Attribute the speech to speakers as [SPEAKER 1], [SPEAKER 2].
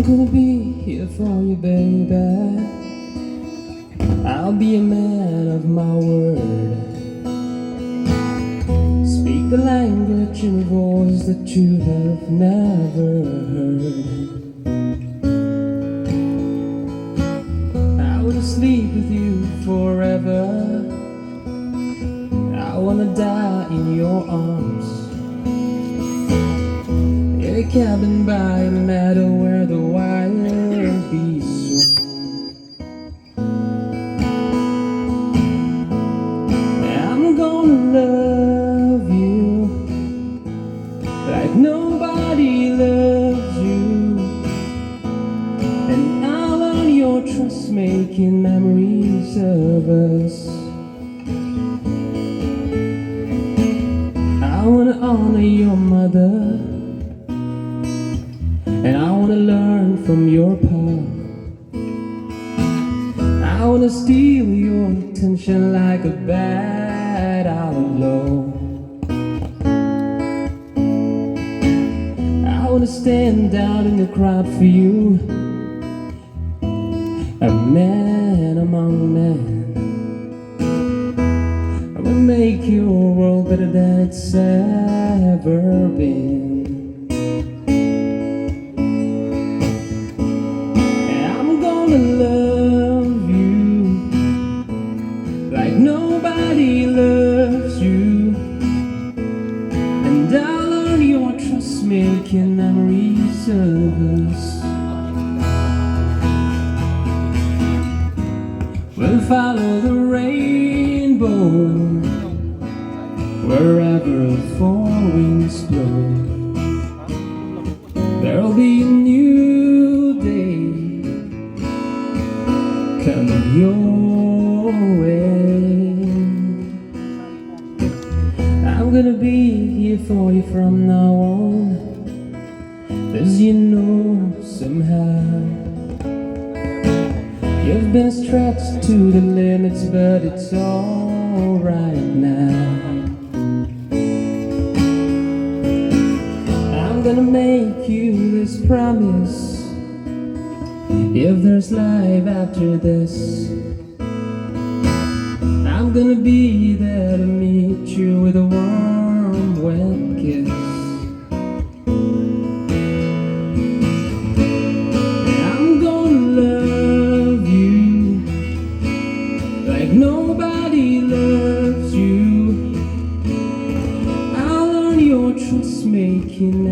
[SPEAKER 1] gonna be here for you, baby. I'll be a man of my word. Speak the language in a voice that you have never heard. I wanna sleep with you forever. I wanna die in your arms. In a cabin by a meadow where the wild bees swarm. I'm gonna love you like nobody loves you, and I'll earn your trust, making memories of us. I wanna honor your mother, and I wanna learn from your pa. I wanna steal your attention like a bad outlaw. I wanna stand out in the crowd for you, a man among men. I wanna make your world better than it's ever been. Love you like nobody loves you, and I'll earn your trust, making memories of us. We'll follow the rainbow wherever four winds blow. There'll be a new day coming your way. I'm gonna be here for you from now on, as you know somehow. You've been stretched to the limits, but it's alright now. I'm gonna make you this promise: if there's life after this, I'm gonna be there to meet you with a warm, wet kiss. I'm gonna love you like nobody loves you. I'll earn your trust, making